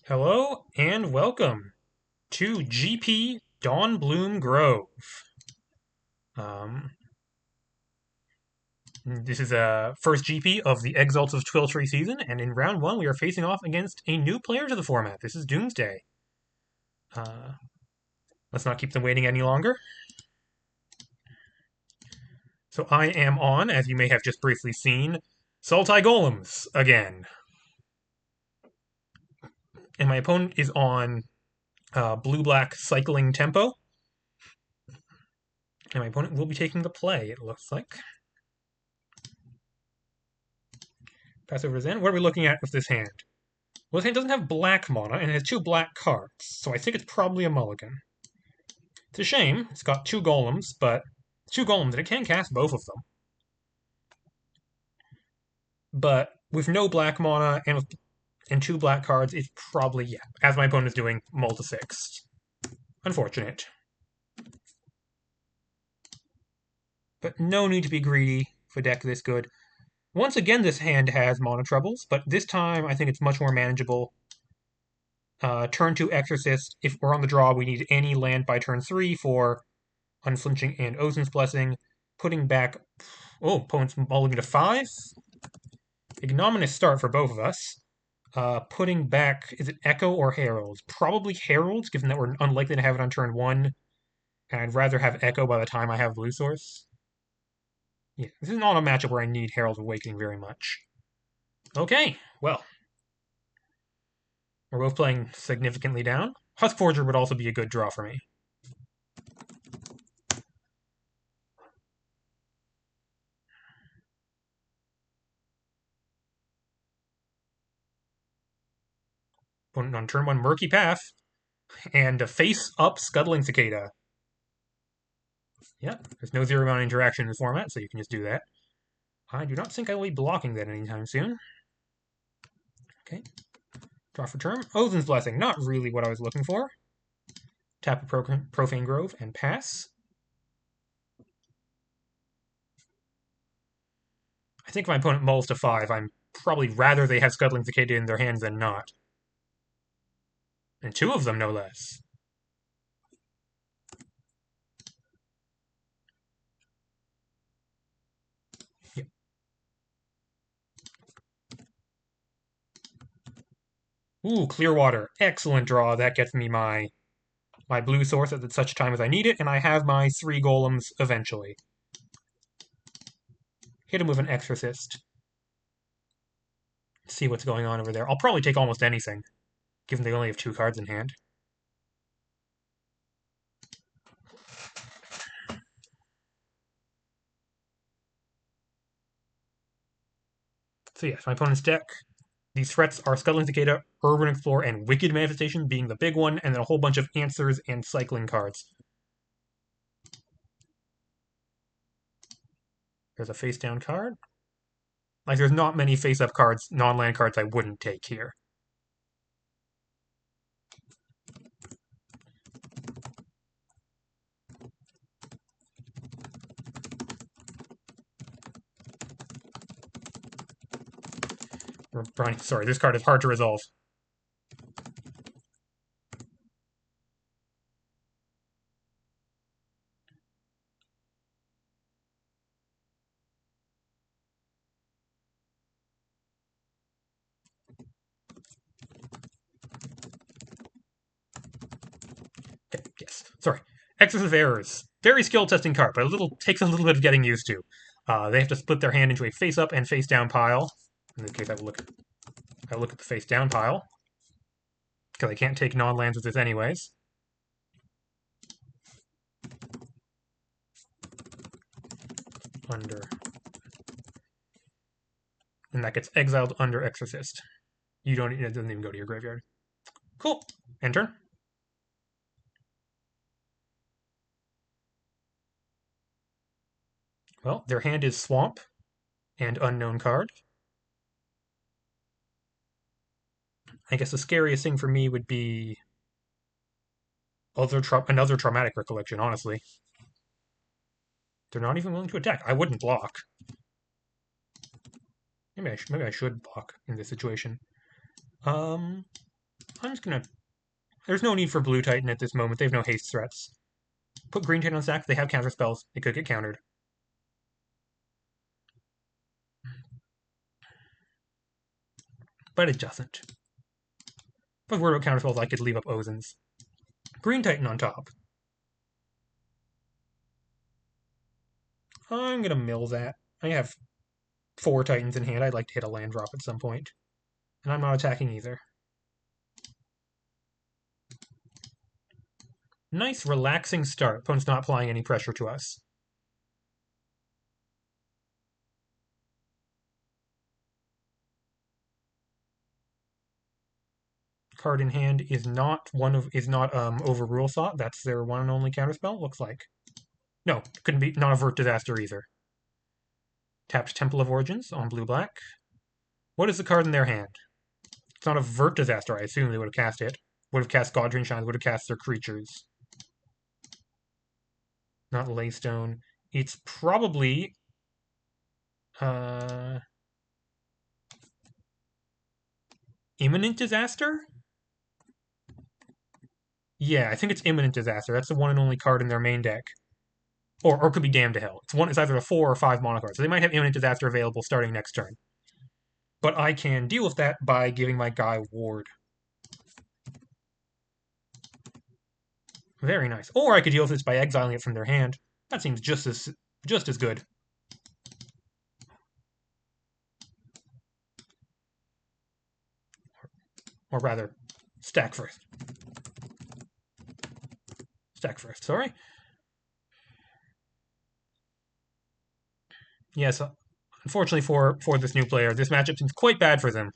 Hello and welcome to GP Dawnbloom Grove. Um, this is a first GP of the Exalts of Twiltree season, and in round one we are facing off against a new player to the format. This is Doomsday. Uh, let's not keep them waiting any longer. So I am on, as you may have just briefly seen, Sultai Golems again. And my opponent is on blue-black cycling tempo. And my opponent will be taking the play, it looks like. Pass over to Zen. What are we looking at with this hand? Well, this hand doesn't have black mana, and it has two black cards, so I think it's probably a mulligan. It's a shame. It's got two golems, but two golems, and it can cast both of them. But with no black mana and two black cards, it's probably, yeah, as my opponent is doing, mull to 6. Unfortunate. But no need to be greedy for a deck this good. Once again, this hand has mana troubles, but this time I think it's much more manageable. Turn 2 Exorcist. If we're on the draw, we need any land by turn 3 for Unflinching and Ozin's Blessing. Putting back... Oh, opponent's mulligan to 5. Ignominious start for both of us. Putting back... Is it Echo or Heralds? Probably Heralds, given that we're unlikely to have it on turn 1. And I'd rather have Echo by the time I have Blue Source. Yeah, this is not a matchup where I need Herald's Awakening very much. Okay, well... We're both playing significantly down. Huskforger would also be a good draw for me. Opponent on turn 1, Murky Path. And a face-up Scuttling Cicada. Yep, there's no zero amount interaction in the format, so you can just do that. I do not think I will be blocking that anytime soon. Okay. Draw for turn. Ozin's Blessing, not really what I was looking for. Tap a Profane Grove and pass. I think if my opponent mulls to 5, I'm probably rather they have Scuttling Cicada in their hands than not. And 2 of them, no less. Yep. Ooh, Clearwater. Excellent draw. That gets me my blue source at such time as I need it, and I have my 3 golems eventually. Hit him with an Exorcist. See what's going on over there. I'll probably take almost anything, given they only have 2 cards in hand. So yes, my opponent's deck. These threats are Scuttling Cicada, Urban Explorer, and Wicked Manifestation being the big one, and then a whole bunch of answers and cycling cards. There's a face-down card. Like, there's not many face-up cards, non-land cards I wouldn't take here. Sorry, this card is hard to resolve. Okay, yes. Sorry. Excess of Errors. Very skill testing card, but takes a little bit of getting used to. They have to split their hand into a face-up and face-down pile. In this case, I will look at the face-down pile, because I can't take non-lands with this anyways. Under. And that gets exiled under Exorcist. It doesn't even go to your graveyard. Cool. Enter. Well, their hand is Swamp and Unknown card. I guess the scariest thing for me would be another Traumatic Recollection, honestly. They're not even willing to attack. I wouldn't block. Maybe I should block in this situation. I I'm just gonna... There's no need for Blue Titan at this moment. They have no haste threats. Put Green Titan on sack. They have counter spells. It could get countered. But it doesn't. If I was worried about counter spells, I could leave up Ozens. Green Titan on top. I'm gonna mill that. I have 4 Titans in hand. I'd like to hit a land drop at some point. And I'm not attacking either. Nice, relaxing start. Opponent's not applying any pressure to us. Card in hand is not Overrule Thought. That's their one and only counterspell. Looks like. No, couldn't be. Not Avert Disaster either. Tapped Temple of Origins on blue-black. What is the card in their hand? It's not Avert Disaster. I assume they would have cast it. Would have cast Godring Shines. Would have cast their creatures. Not Laystone. It's probably Imminent Disaster? Yeah, I think it's Imminent Disaster. That's the one and only card in their main deck. Or it could be Damned to Hell. It's either a 4 or 5 mana card. So they might have Imminent Disaster available starting next turn. But I can deal with that by giving my guy Ward. Very nice. Or I could deal with this by exiling it from their hand. That seems just as good. Or rather, stack first. Stack first, sorry. Yes, unfortunately for this new player, this matchup seems quite bad for them.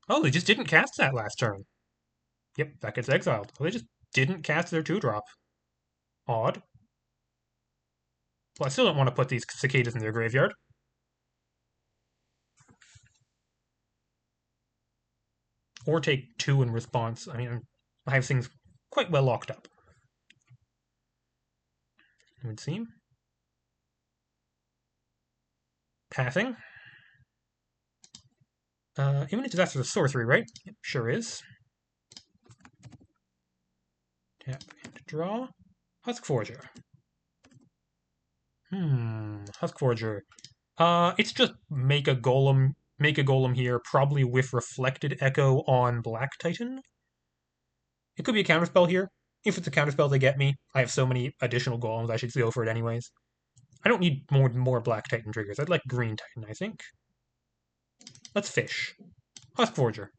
Oh, they just didn't cast that last turn. Yep, that gets exiled. They just didn't cast their 2-drop. Odd. Well, I still don't want to put these cicadas in their graveyard. Or take 2 in response. I mean, I have things quite well locked up. It would seem. Passing. Imminent Disaster is a sorcery, right? Yep, sure is. Tap and draw. Husk Forger. Husk Forger. It's just make a golem here, probably with Reflected Echo on Black Titan. It could be a counterspell here. If it's a counterspell, they get me. I have so many additional golems, I should go for it anyways. I don't need more Black Titan triggers. I'd like Green Titan, I think. Let's fish. Husk Forger.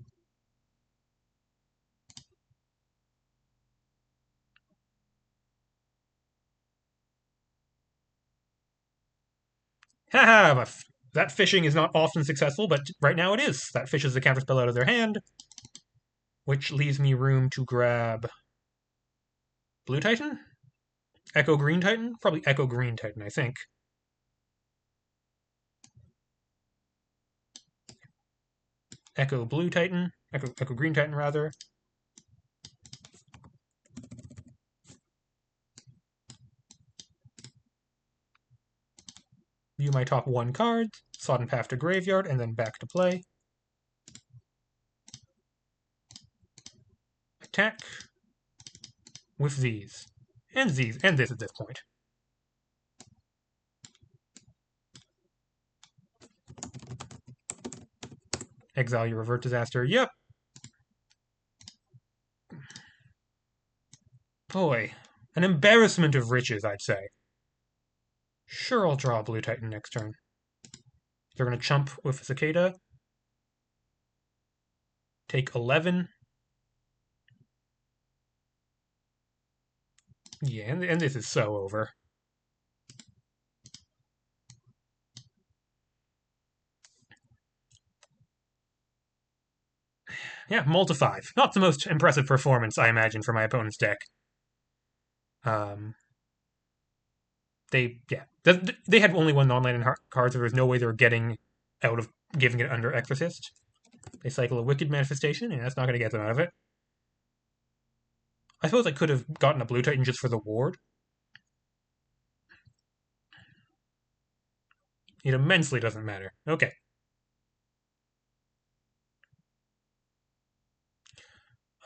Haha, that fishing is not often successful, but right now it is. That fishes the counterspell out of their hand, which leaves me room to grab Blue Titan? Echo Green Titan? Probably Echo Green Titan, I think. Echo Blue Titan. Echo Green Titan, rather. View my top 1 card, Sodden Path to Graveyard, and then back to play. Attack with these. And these, and this at this point. Exile your Revert Disaster. Yep. Boy, an embarrassment of riches, I'd say. Sure, I'll draw a Blue Titan next turn. They're going to chump with Cicada. Take 11. Yeah, and this is so over. Yeah, mull to 5. Not the most impressive performance, I imagine, for my opponent's deck. They had only 1 non-land card, so there was no way they were getting out of giving it under Exorcist. They cycle a Wicked Manifestation, and that's not going to get them out of it. I suppose I could have gotten a Blue Titan just for the ward. It immensely doesn't matter. Okay.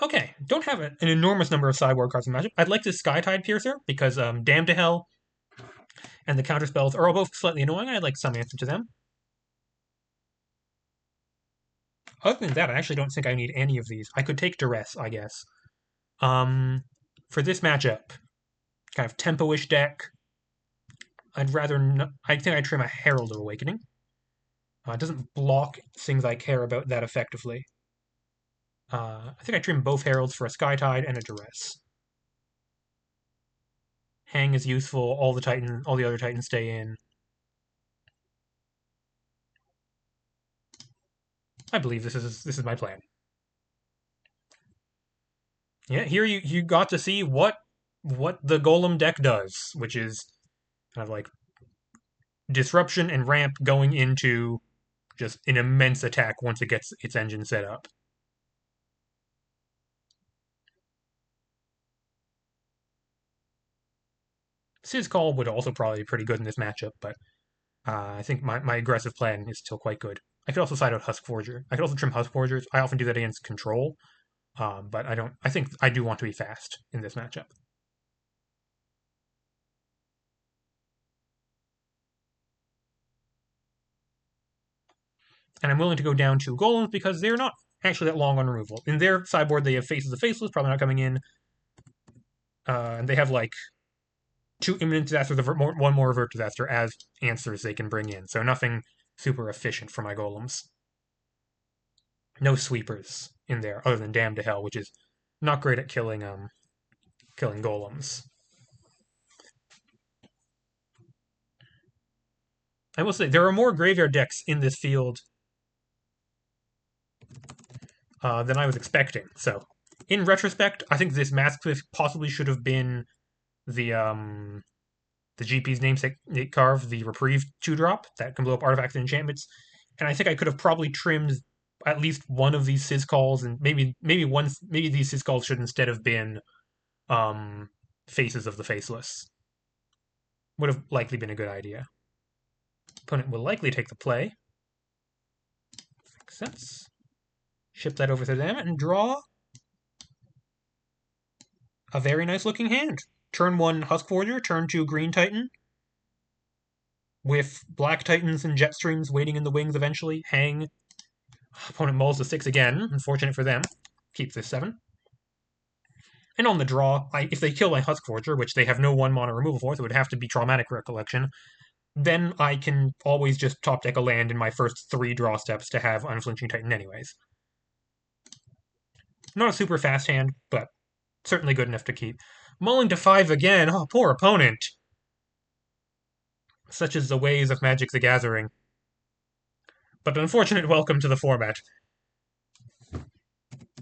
Okay, don't have an enormous number of sideboard cards in Magic. I'd like this Skytide Piercer because Damn to Hell and the counter spells are all both slightly annoying. I'd like some answer to them. Other than that, I actually don't think I need any of these. I could take Duress, I guess. For this matchup, kind of tempo-ish deck, I'd rather not, I think I'd trim a Herald of Awakening. It doesn't block things I care about that effectively. I think I trim both Heralds for a Skytide and a Duress. Hang is useful. All the other Titans stay in. I believe this is my plan. Yeah, here you got to see what the Golem deck does, which is kind of like disruption and ramp going into just an immense attack once it gets its engine set up. Sizz Call would also probably be pretty good in this matchup, but I think my aggressive plan is still quite good. I could also side out Husk Forger. I could also trim Husk Forgers. I often do that against control, but I don't. I think I do want to be fast in this matchup. And I'm willing to go down to Golems because they're not actually that long on removal. In their sideboard, they have Faces of Faceless, probably not coming in. And they have like 2 imminent disasters, one more avert disaster as answers they can bring in. So nothing super efficient for my Golems. No sweepers in there other than Damn to Hell, which is not great at killing Golems. I will say there are more graveyard decks in this field than I was expecting. So, in retrospect, I think this Maskcliff possibly should have been the GP's namesake carve, the Reprieve 2-drop that can blow up artifacts and enchantments. And I think I could have probably trimmed at least one of these Sizz Calls, and maybe these Sizz Calls should instead have been Faces of the Faceless. Would have likely been a good idea. Opponent will likely take the play. Makes sense. Ship that over to them and draw a very nice looking hand. Turn 1 Husk Forger, turn 2 Green Titan, with Black Titans and Jetstreams waiting in the wings eventually. Hang. Opponent mulls to 6 again. Unfortunate for them. Keeps this 7. And on the draw, if they kill my Husk Forger, which they have no 1-mana removal for, so it would have to be Traumatic Recollection, then I can always just top deck a land in my first 3 draw steps to have Unflinching Titan anyways. Not a super fast hand, but certainly good enough to keep. Mulling to 5 again. Oh, poor opponent. Such is the ways of Magic the Gathering. But an unfortunate welcome to the format.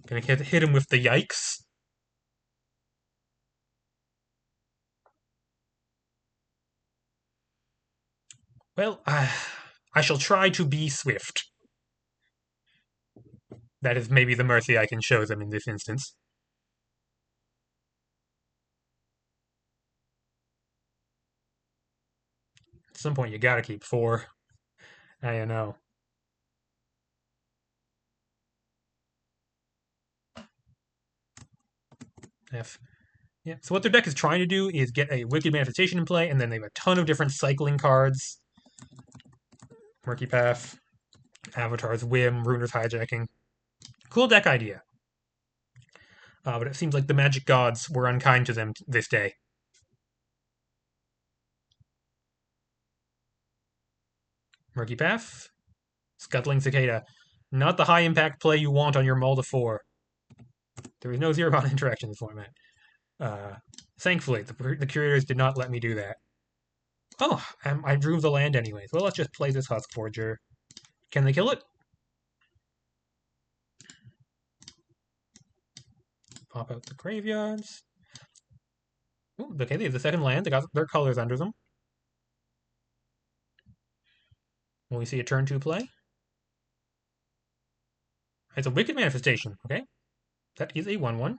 Gonna hit him with the yikes. Well, I shall try to be swift. That is maybe the mercy I can show them in this instance. At some point, you gotta keep 4. I don't know. F. Yeah. So what their deck is trying to do is get a Wicked Manifestation in play, and then they have a ton of different cycling cards. Murky Path, Avatar's Whim, Ruiner's Hijacking. Cool deck idea. But it seems like the magic gods were unkind to them this day. Murky Path, Scuttling Cicada. Not the high impact play you want on your mull to 4. There is no 0-mana interaction in this format. Thankfully, the curators did not let me do that. Oh, I drew the land anyways. Well, let's just play this Husk Forger. Can they kill it? Pop out the graveyards. Ooh, okay, they have the second land. They got their colors under them. Will we see a turn 2 play? It's a Wicked Manifestation, okay? That is a 1/1.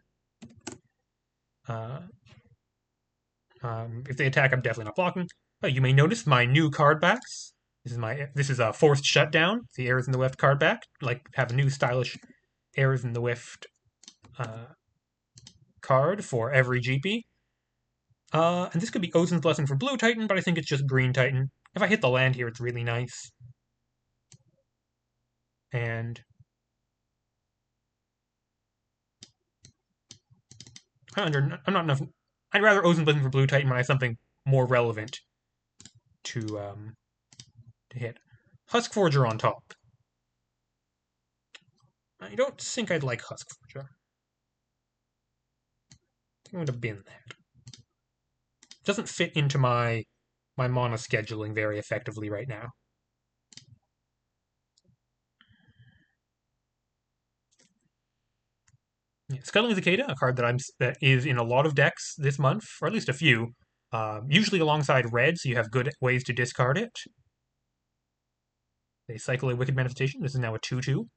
If they attack, I'm definitely not blocking. Oh, you may notice my new card backs. This is a Forced Shutdown. The Errors in the Wift card back. Like, have a new stylish Errors in the Wift card for every GP. And this could be Ozin's Blessing for Blue Titan, but I think it's just Green Titan. If I hit the land here, it's really nice. And I'm not enough. I'd rather Ozin's Blessing for Blue Titan when I have something more relevant to hit. Husk Forger on top. I don't think I'd like Husk Forger. I think I'm going to bin that. Doesn't fit into my mana scheduling very effectively right now. Yeah, Scuttling Cicada, a card that is in a lot of decks this month, or at least a few. Usually alongside red, so you have good ways to discard it. They cycle a Wicked Manifestation. This is now a 2/2.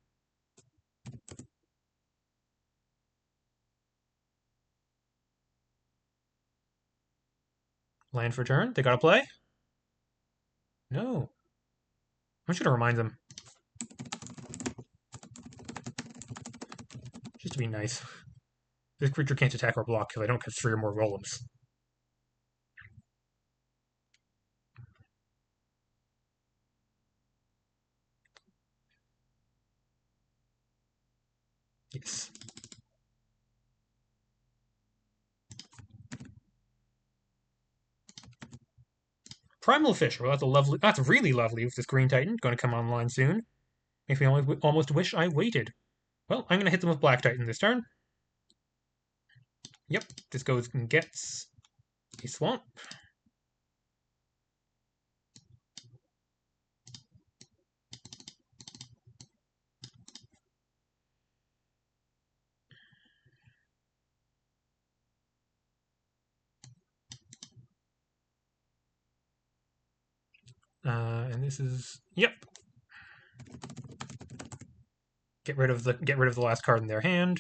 Land for turn. They gotta play? No. I'm just gonna remind them. Just to be nice. This creature can't attack or block because I don't have 3 or more Golems. Yes. Primal Fisher. Well, that's really lovely with this Green Titan. Going to come online soon. Makes me almost wish I waited. Well, I'm going to hit them with Black Titan this turn. Yep, this goes and gets a swamp. And this is Get rid of the last card in their hand.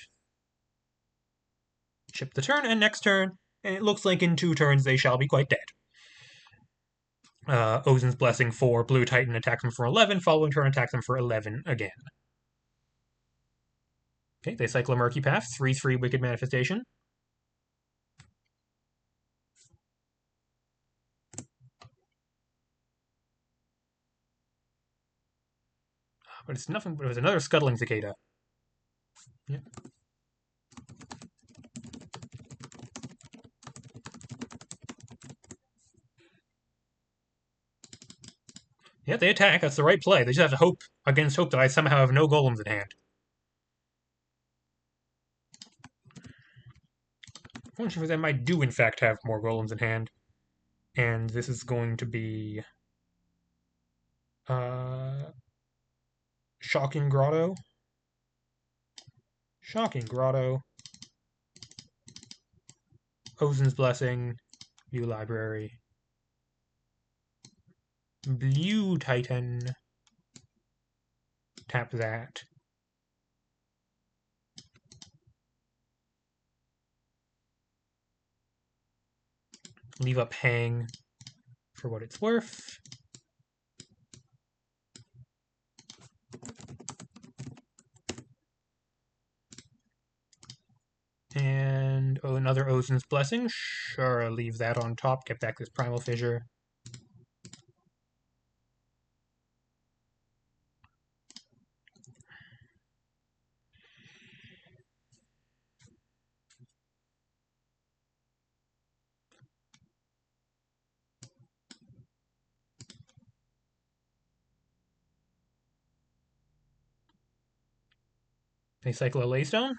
Chip the turn, and next turn, and it looks like in 2 turns they shall be quite dead. Ozin's Blessing for Blue Titan attacks him for 11, following turn attacks him for 11 again. Okay, they cycle a Murky Path, 3/3 Wicked Manifestation. But it's nothing, but it was another Scuttling Cicada. Yeah. Yeah, they attack. That's the right play. They just have to hope that I somehow have no Golems in hand. Fortunately, I might do in fact have more Golems in hand. And this is going to be Shocking Grotto. Shocking Grotto. Ozin's Blessing. View Library. Blue Titan. Tap that. Leave up Hang for what it's worth. And another Ozin's Blessing. Sure, I'll leave that on top. Get back this Primal Fissure. They cycle a Laystone.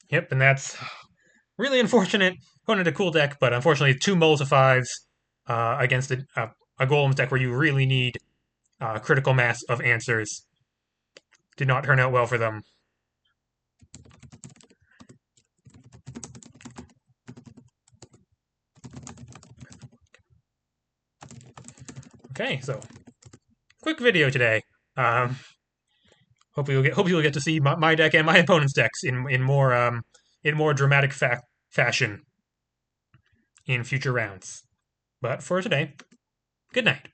Yep, and that's really unfortunate. Going into cool deck, but unfortunately 2 Multifives against a Golems deck where you really need critical mass of answers. Did not turn out well for them. Okay, so quick video today. Hope you'll get to see my deck and my opponent's decks in more dramatic fashion. in future rounds. But for today, good night.